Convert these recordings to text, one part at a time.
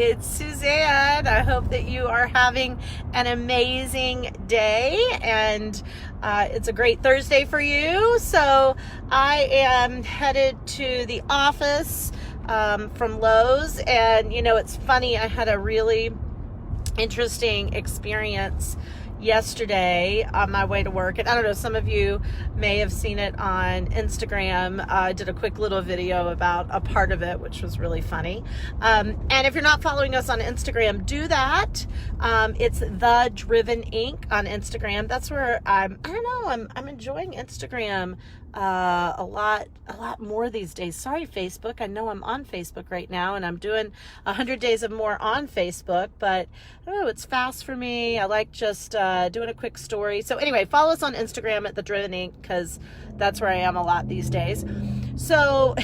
it's Suzanne. I hope that you are having an amazing day, and it's a great Thursday for you. So I am headed to the office from Lowe's, and it's funny, I had a really interesting experience yesterday on my way to work. And I don't know, some of you may have seen it on Instagram. I did a quick little video about a part of it, which was really funny. And if you're not following us on Instagram, do that. It's The Driven Inc. on Instagram. That's where I'm enjoying Instagram a lot more these days. Sorry, Facebook. I know I'm on Facebook right now, and I'm doing 100 days of more on Facebook, but I don't know, it's fast for me. I like just doing a quick story. So anyway, follow us on Instagram at The Driven Inc. because that's where I am a lot these days. So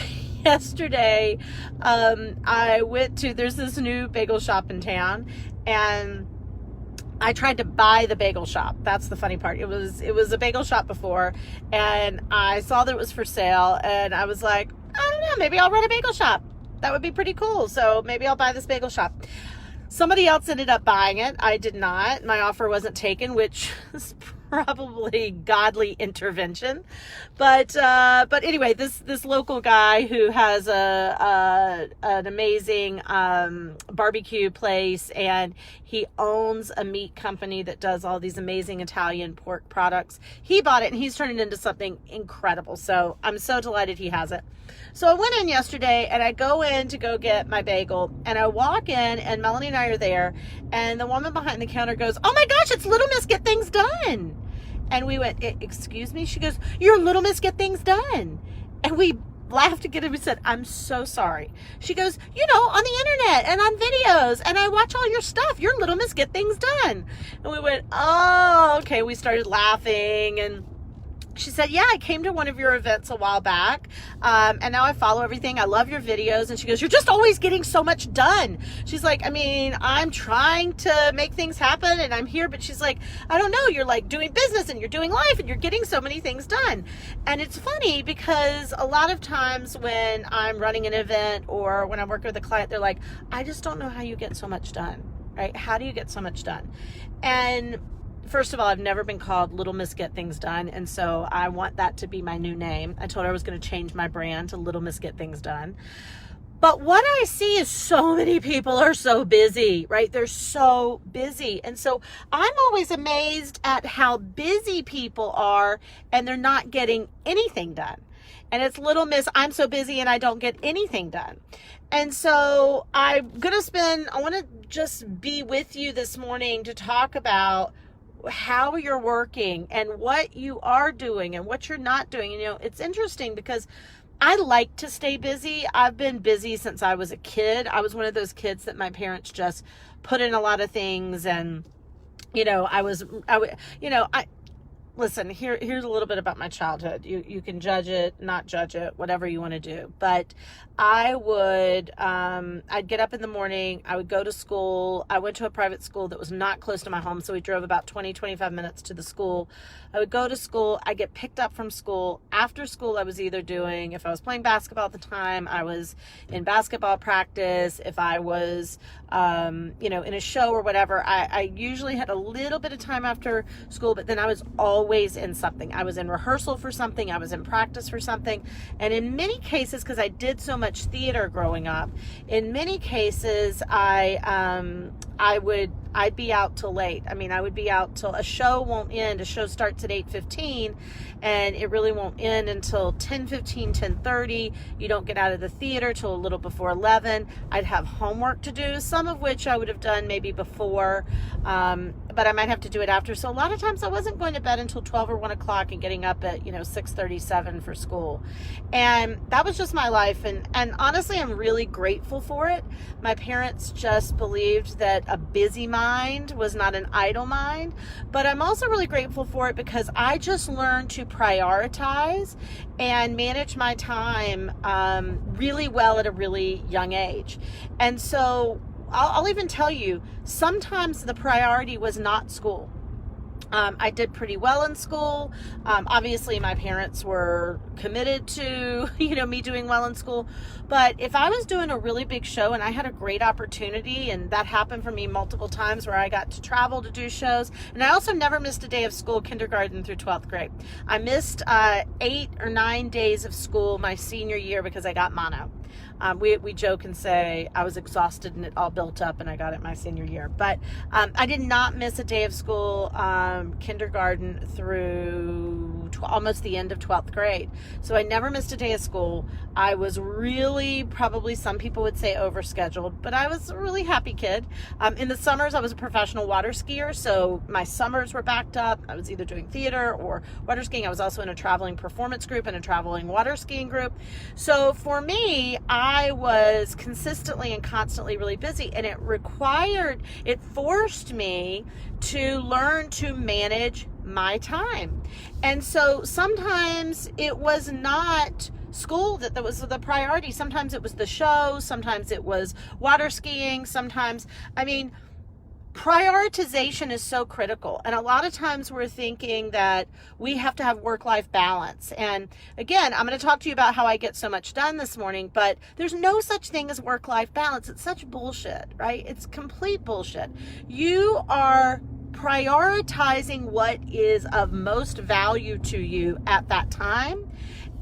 yesterday, I went to, there's this new bagel shop in town, and I tried to buy the bagel shop. That's the funny part. It was a bagel shop before, and I saw that it was for sale, and I was like, I don't know, maybe I'll run a bagel shop. That would be pretty cool. So maybe I'll buy this bagel shop. Somebody else ended up buying it. I did not. My offer wasn't taken, which is probably godly intervention. But anyway, this local guy who has an amazing barbecue place, and he owns a meat company that does all these amazing Italian pork products. He bought it, and he's turned it into something incredible. So I'm so delighted he has it. So I went in yesterday, and I go in to go get my bagel, and I walk in, and Melanie and I are there, and the woman behind the counter goes, "Oh my gosh, it's Little Miss Get Things Done." And we went, "Excuse me?" She goes, "You're Little Miss Get Things Done." And we laughed together. We said, "I'm so sorry." She goes, "On the internet and on videos, and I watch all your stuff. You're Little Miss Get Things Done." And we went, "Oh, okay." We started laughing, and she said, "Yeah, I came to one of your events a while back, and now I follow everything. I love your videos." And she goes, "You're just always getting so much done." She's like, I'm trying to make things happen, and I'm here, but she's like, I don't know, you're like doing business, and you're doing life, and you're getting so many things done. And it's funny because a lot of times when I'm running an event or when I'm working with a client, they're like, "I just don't know how you get so much done," right? How do you get so much done? And first of all, I've never been called Little Miss Get Things Done, and so I want that to be my new name. I told her I was going to change my brand to Little Miss Get Things Done. But what I see is so many people are so busy, right? They're so busy. And so I'm always amazed at how busy people are, and they're not getting anything done. And it's Little Miss, I'm so busy and I don't get anything done. And so I want to just be with you this morning to talk about how you're working and what you are doing and what you're not doing. It's interesting because I like to stay busy. I've been busy since I was a kid. I was one of those kids that my parents just put in a lot of things, and listen, here's a little bit about my childhood. You can judge it, not judge it, whatever you want to do. But I'd get up in the morning, I would go to school. I went to a private school that was not close to my home, so we drove about 25 minutes to the school. I would go to school, I get picked up from school. After school, I was either doing, if I was playing basketball at the time, I was in basketball practice. If I was, in a show or whatever, I usually had a little bit of time after school, but then I was always in something. I was in rehearsal for something. I was in practice for something. And in many cases, because I did so much theater growing up, in many cases, I'd be out till late. I would be out till a show won't end. A show starts at 8:15, and it really won't end until 10:15, 10:30. You don't get out of the theater till a little before 11. I'd have homework to do, some of which I would have done maybe before, but I might have to do it after. So a lot of times I wasn't going to bed until 12 or 1 o'clock and getting up at 6:37 for school. And that was just my life. And honestly, I'm really grateful for it. My parents just believed that a busy mind was not an idle mind. But I'm also really grateful for it because I just learned to prioritize and manage my time really well at a really young age. And so I'll even tell you, sometimes the priority was not school. I did pretty well in school. Obviously, my parents were committed to, me doing well in school. But if I was doing a really big show and I had a great opportunity, and that happened for me multiple times where I got to travel to do shows, and I also never missed a day of school, kindergarten through 12th grade. I missed 8 or 9 days of school my senior year because I got mono. We joke and say I was exhausted and it all built up and I got it my senior year. But I did not miss a day of school, kindergarten through almost the end of 12th grade. So I never missed a day of school. I was really, probably some people would say overscheduled, but I was a really happy kid. In the summers, I was a professional water skier. So my summers were backed up. I was either doing theater or water skiing. I was also in a traveling performance group and a traveling water skiing group. So for me, I was consistently and constantly really busy, and it forced me to learn to manage my time. And so sometimes it was not school that was the priority. Sometimes it was the show. Sometimes it was water skiing. Prioritization is so critical. And a lot of times we're thinking that we have to have work-life balance. And again, I'm going to talk to you about how I get so much done this morning, but there's no such thing as work-life balance. It's such bullshit, right? It's complete bullshit. You are prioritizing what is of most value to you at that time.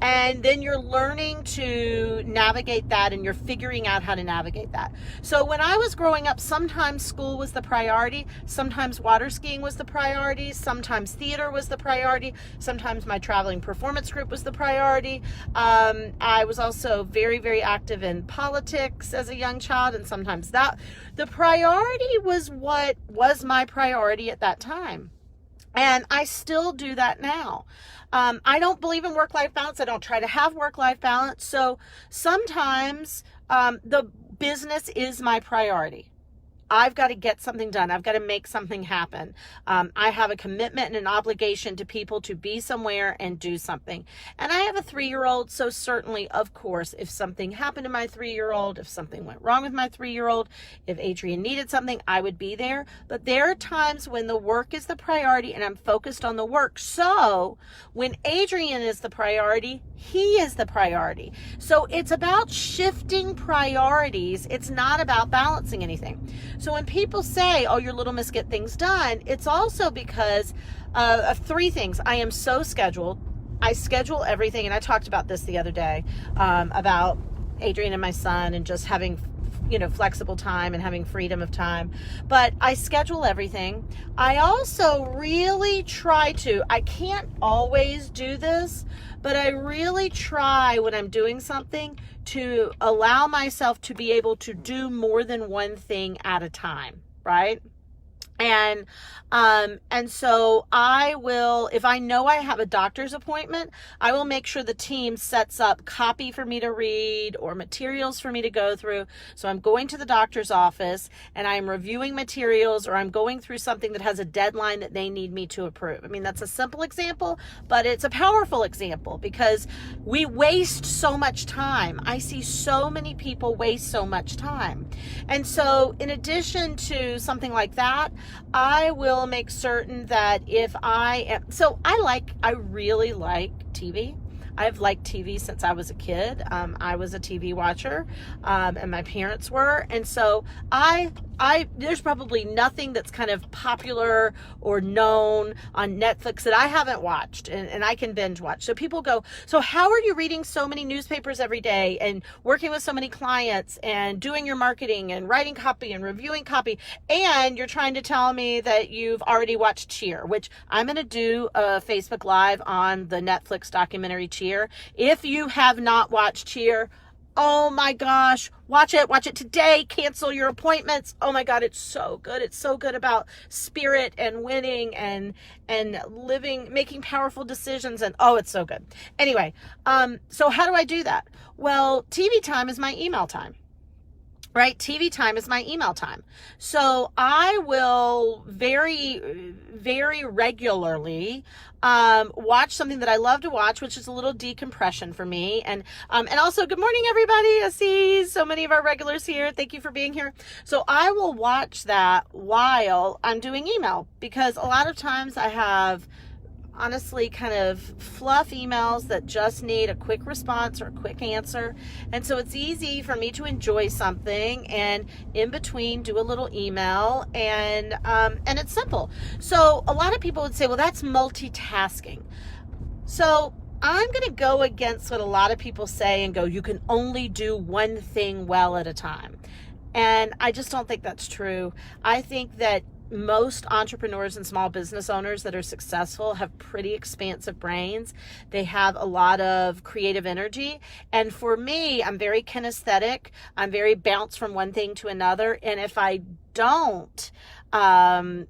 And then you're learning to navigate that, and you're figuring out how to navigate that. So when I was growing up, sometimes school was the priority. Sometimes water skiing was the priority. Sometimes theater was the priority. Sometimes my traveling performance group was the priority. I was also very, very active in politics as a young child. And sometimes the priority was what was my priority at that time. And I still do that now. I don't believe in work-life balance. I don't try to have work-life balance. So sometimes the business is my priority. I've got to get something done. I've got to make something happen. I have a commitment and an obligation to people to be somewhere and do something. And I have a 3-year-old, so certainly, of course, if something happened to my 3-year-old, if something went wrong with my 3-year-old, if Adrian needed something, I would be there. But there are times when the work is the priority and I'm focused on the work. So when Adrian is the priority, he is the priority. So it's about shifting priorities. It's not about balancing anything. So when people say, oh, your little miss get things done, it's also because of 3 things. I am so scheduled. I schedule everything. And I talked about this the other day, about Adrian and my son and just having flexible time and having freedom of time. But I schedule everything. I also really I can't always do this, but I really try when I'm doing something to allow myself to be able to do more than one thing at a time, right? And so I will, if I know I have a doctor's appointment, I will make sure the team sets up copy for me to read or materials for me to go through. So I'm going to the doctor's office and I'm reviewing materials, or I'm going through something that has a deadline that they need me to approve. I mean, that's a simple example, but it's a powerful example because we waste so much time. I see so many people waste so much time. And so in addition to something like that, I will make certain that if I really like TV. I've liked TV since I was a kid. I was a TV watcher, and my parents were. And so there's probably nothing that's kind of popular or known on Netflix that I haven't watched and I can binge watch. So people go, so how are you reading so many newspapers every day and working with so many clients and doing your marketing and writing copy and reviewing copy, and you're trying to tell me that you've already watched Cheer, which I'm going to do a Facebook Live on the Netflix documentary Cheer. If you have not watched Cheer, oh my gosh, watch it today. Cancel your appointments. Oh my God, it's so good. It's so good about spirit and winning and living, making powerful decisions. And oh, it's so good. Anyway, so how do I do that? Well, TV time is my email time. right? TV time is my email time. So I will very, very regularly watch something that I love to watch, which is a little decompression for me. And also, good morning, everybody. I see so many of our regulars here. Thank you for being here. So I will watch that while I'm doing email, because a lot of times I have honestly kind of fluff emails that just need a quick response or a quick answer. And so it's easy for me to enjoy something and in between do a little email, and it's simple. So a lot of people would say, well, that's multitasking. So I'm going to go against what a lot of people say and go, you can only do one thing well at a time. And I just don't think that's true. I think that most entrepreneurs and small business owners that are successful have pretty expansive brains. They have a lot of creative energy. And for me, I'm very kinesthetic. I'm very bounce from one thing to another. And if I don't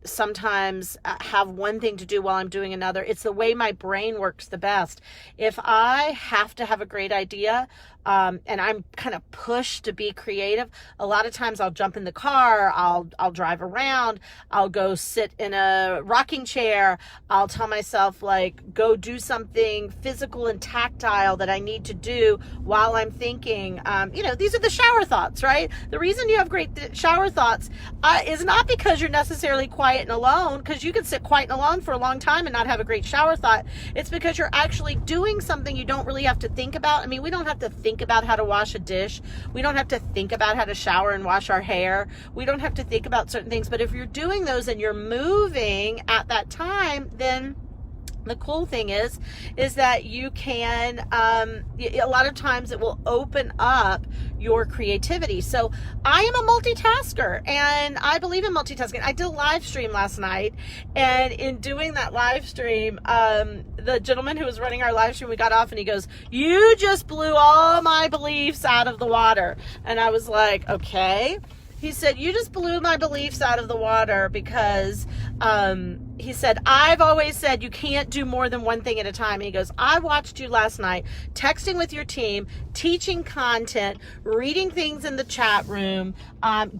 sometimes have one thing to do while I'm doing another, it's the way my brain works the best. If I have to have a great idea, and I'm kind of pushed to be creative, a lot of times I'll jump in the car, I'll drive around, I'll go sit in a rocking chair, I'll tell myself, like, go do something physical and tactile that I need to do while I'm thinking. These are the shower thoughts, right? The reason you have great shower thoughts is not because you're necessarily quiet and alone, because you can sit quiet and alone for a long time and not have a great shower thought. It's because you're actually doing something you don't really have to think about. I mean, we don't have to think about how to wash a dish. We don't have to think about how to shower and wash our hair. We don't have to think about certain things. But if you're doing those and you're moving at that time, then the cool thing is that you can, a lot of times it will open up your creativity. So I am a multitasker, and I believe in multitasking. I did a live stream last night, and in doing that live stream, the gentleman who was running our live stream, we got off and he goes, "You just blew all my beliefs out of the water." And I was like, okay. He said, "You just blew my beliefs out of the water because," he said, "I've always said you can't do more than one thing at a time." And he goes, "I watched you last night texting with your team, teaching content, reading things in the chat room,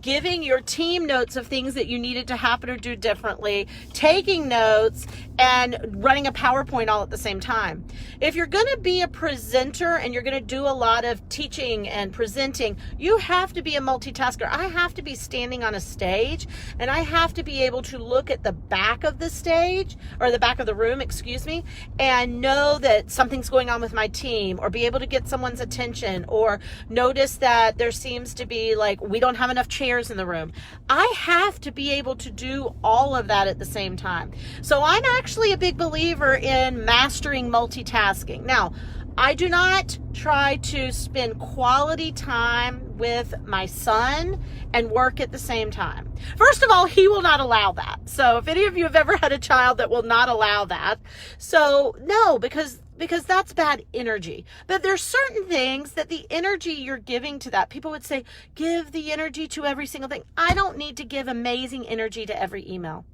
giving your team notes of things that you needed to happen or do differently, taking notes, and running a PowerPoint all at the same time. If you're going to be a presenter and you're going to do a lot of teaching and presenting, you have to be a multitasker. I have to be standing on a stage, and I have to be able to look at the back of the stage, or the back of the room, excuse me, and know that something's going on with my team, or be able to get someone's attention, or notice that there seems to be, like, we don't have enough chairs in the room. I have to be able to do all of that at the same time. So I'm actually a big believer in mastering multitasking. Now, I do not try to spend quality time with my son and work at the same time. First of all, he will not allow that. So if any of you have ever had a child that will not allow that, so no, because that's bad energy. But there's certain things that the energy you're giving to that, people would say, give the energy to every single thing. I don't need to give amazing energy to every email.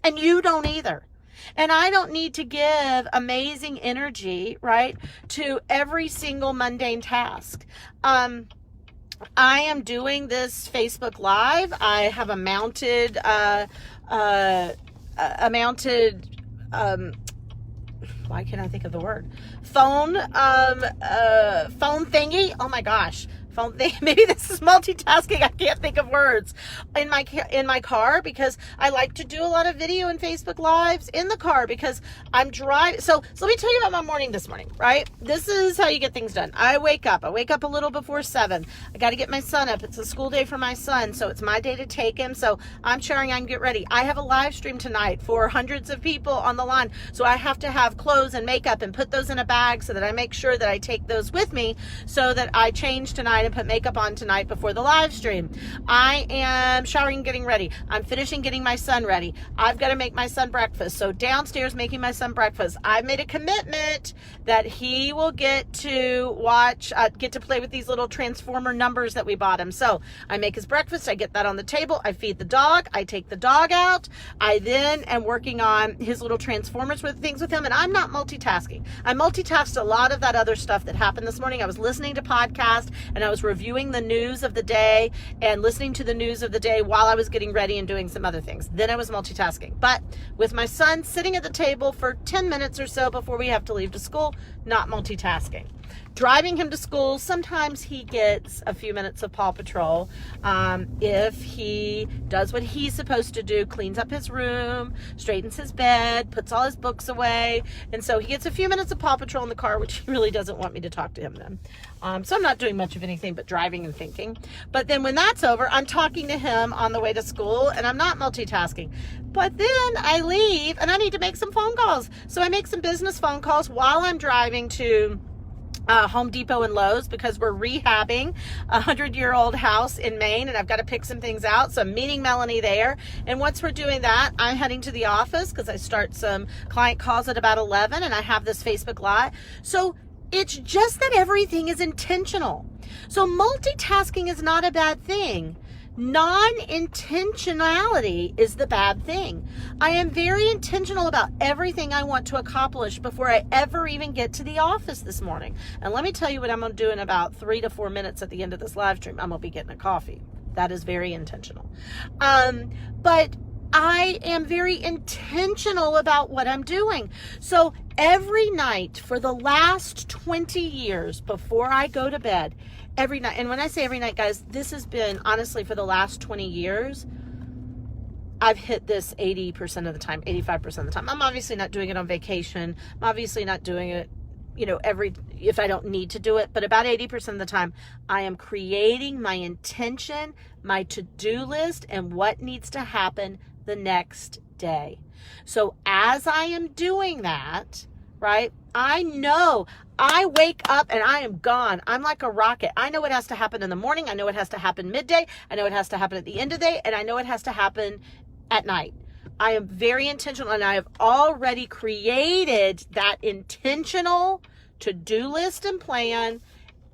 And you don't either. And I don't need to give amazing energy, right, to every single mundane task. I am doing this Facebook Live. I have a mounted, why can't I think of the word? Phone thingy. Oh my gosh. Phone thing. Maybe this is multitasking. I can't think of words. In my car, because I like to do a lot of video and Facebook Lives in the car because I'm driving. So let me tell you about my morning this morning, right? This is how you get things done. I wake up a little before 7. I got to get my son up. It's a school day for my son, so it's my day to take him. So I'm showering, I can get ready. I have a live stream tonight for hundreds of people on the line. So I have to have clothes and makeup and put those in a bag so that I make sure that I take those with me so that I change tonight and put makeup on tonight before the live stream. I am showering and getting ready. I'm finishing getting my son ready. I've got to make my son breakfast. So downstairs making my son breakfast. I've made a commitment that he will get to play with these little transformer numbers that we bought him. So I make his breakfast. I get that on the table. I feed the dog. I take the dog out. I then am working on his little transformers with things with him. And I'm not multitasking. I multitasked a lot of that other stuff that happened this morning. I was listening to podcasts and I was was reviewing the news of the day and listening to the news of the day while I was getting ready and doing some other things. Then I was multitasking. But with my son sitting at the table for 10 minutes or so before we have to leave to school, not multitasking. Driving him to school, sometimes he gets a few minutes of Paw Patrol. If he does what he's supposed to do, cleans up his room, straightens his bed, puts all his books away. And so he gets a few minutes of Paw Patrol in the car, which he really doesn't want me to talk to him then. So I'm not doing much of anything but driving and thinking. But then when that's over, I'm talking to him on the way to school, and I'm not multitasking. But then I leave and I need to make some phone calls. So I make some business phone calls while I'm driving to Home Depot and Lowe's, because we're rehabbing a 100-year-old house in Maine, and I've got to pick some things out. So I'm meeting Melanie there. And once we're doing that, I'm heading to the office because I start some client calls at about 11, and I have this Facebook Live. So it's just that everything is intentional. So multitasking is not a bad thing. Non-intentionality is the bad thing. I am very intentional about everything I want to accomplish before I ever even get to the office this morning. And let me tell you what I'm going to do in about 3 to 4 minutes at the end of this live stream. I'm going to be getting a coffee. That is very intentional. But I am very intentional about what I'm doing. So every night for the last 20 years before I go to bed, every night, and when I say every night, guys, this has been, honestly, for the last 20 years, I've hit this 80% of the time, 85% of the time. I'm obviously not doing it on vacation. I'm obviously not doing it, if I don't need to do it, but about 80% of the time, I am creating my intention, my to-do list, and what needs to happen the next day. So as I am doing that, right, I know I wake up and I am gone. I'm like a rocket. I know what has to happen in the morning. I know it has to happen midday. I know it has to happen at the end of the day. And I know it has to happen at night. I am very intentional, and I have already created that intentional to-do list and plan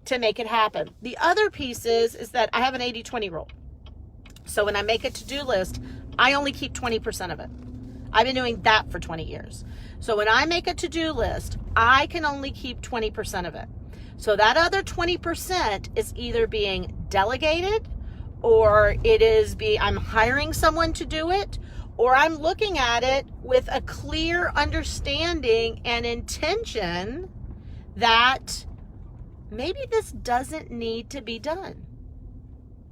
to make it happen. The other piece is that I have an 80-20 rule. So when I make a to-do list, I only keep 20% of it. I've been doing that for 20 years. So when I make a to-do list, I can only keep 20% of it. So that other 20% is either being delegated, or I'm hiring someone to do it, or I'm looking at it with a clear understanding and intention that maybe this doesn't need to be done.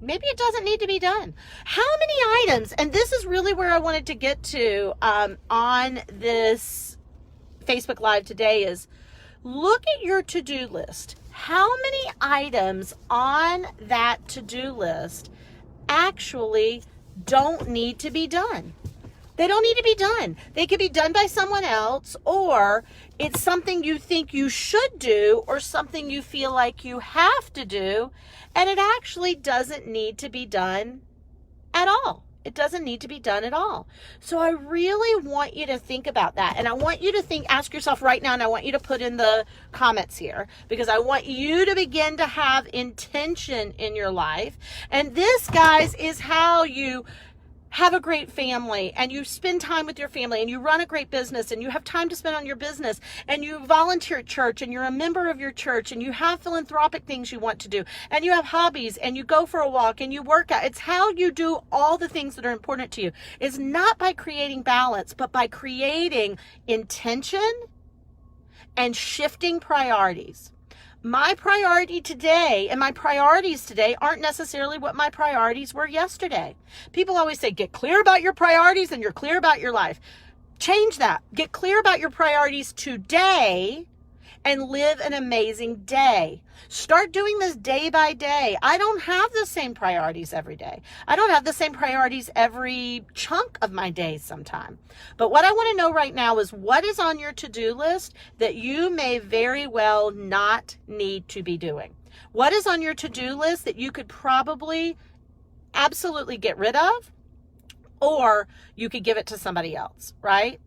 Maybe it doesn't need to be done. How many items, and this is really where I wanted to get to on this Facebook Live today, is look at your to-do list. How many items on that to-do list actually don't need to be done? They don't need to be done. They could be done by someone else, or it's something you think you should do, or something you feel like you have to do, and it actually doesn't need to be done at all. It doesn't need to be done at all. So I really want you to think about that. And I want you to ask yourself right now, and I want you to put in the comments here, because I want you to begin to have intention in your life. And this, guys, is how you have a great family, and you spend time with your family, and you run a great business, and you have time to spend on your business, and you volunteer at church, and you're a member of your church, and you have philanthropic things you want to do, and you have hobbies, and you go for a walk, and you work out. It's how you do all the things that are important to you. It's not by creating balance, but by creating intention and shifting priorities. My priority today and my priorities today aren't necessarily what my priorities were yesterday. People always say, get clear about your priorities and you're clear about your life. Change that. Get clear about your priorities today and live an amazing day. Start doing this day by day. I don't have the same priorities every day. I don't have the same priorities every chunk of my day sometime. But what I want to know right now is what is on your to-do list that you may very well not need to be doing? What is on your to-do list that you could probably absolutely get rid of, or you could give it to somebody else, right?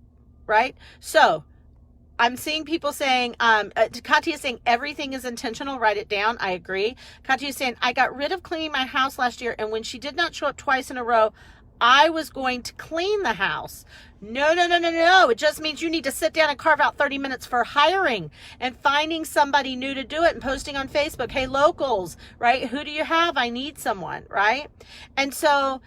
Right? So I'm seeing people saying, Katya is saying everything is intentional, write it down. I agree. Katya is saying, I got rid of cleaning my house last year, and when she did not show up twice in a row, I was going to clean the house. No, no, no, no, no. It just means you need to sit down and carve out 30 minutes for hiring and finding somebody new to do it and posting on Facebook. Hey, locals, right? Who do you have? I need someone, right? And so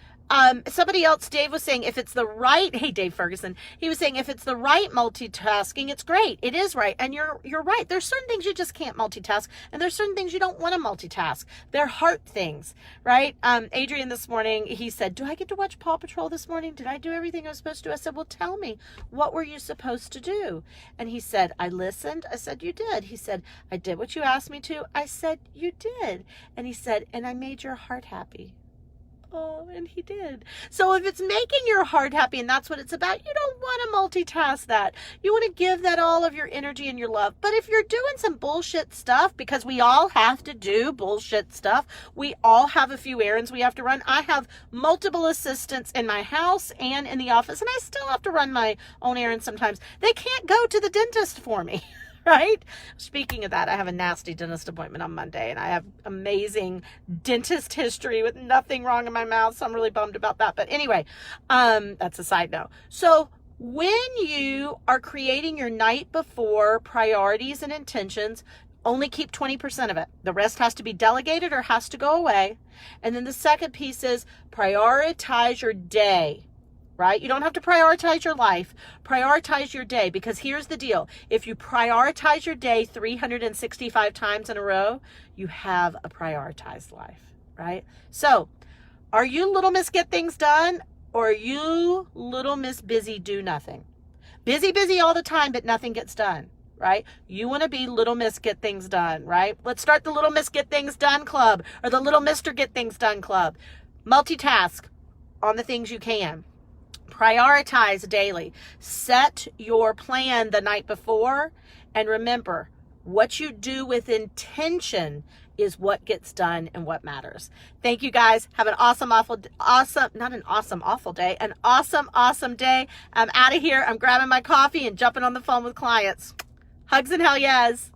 somebody else, Dave was saying, if it's the right, hey, Dave Ferguson, he was saying, if it's the right multitasking, it's great. It is right. And you're right. There's certain things you just can't multitask. And there's certain things you don't want to multitask. They're heart things, right? Adrian this morning, he said, do I get to watch Paw Patrol this morning? Did I do everything I was supposed to do? I said, well, tell me, what were you supposed to do? And he said, I listened. I said, you did. He said, I did what you asked me to. I said, you did. And he said, and I made your heart happy. Oh, and he did. So if it's making your heart happy and that's what it's about, you don't want to multitask that. You want to give that all of your energy and your love. But if you're doing some bullshit stuff, because we all have to do bullshit stuff, we all have a few errands we have to run. I have multiple assistants in my house and in the office, and I still have to run my own errands sometimes. They can't go to the dentist for me. Right? Speaking of that, I have a nasty dentist appointment on Monday, and I have amazing dentist history with nothing wrong in my mouth, so I'm really bummed about that. But anyway, that's a side note. So when you are creating your night before priorities and intentions, only keep 20% of it. The rest has to be delegated or has to go away. And then the second piece is prioritize your day. Right? You don't have to prioritize your life. Prioritize your day, because here's the deal. If you prioritize your day 365 times in a row, you have a prioritized life, right? So, are you Little Miss Get Things Done, or are you Little Miss Busy Do Nothing? Busy, busy all the time, but nothing gets done, right? You want to be Little Miss Get Things Done, right? Let's start the Little Miss Get Things Done Club, or the Little Mr. Get Things Done Club. Multitask on the things you can. Prioritize daily. Set your plan the night before. And remember, what you do with intention is what gets done and what matters. Thank you guys. Have an awesome day. I'm out of here. I'm grabbing my coffee and jumping on the phone with clients. Hugs and hell yes.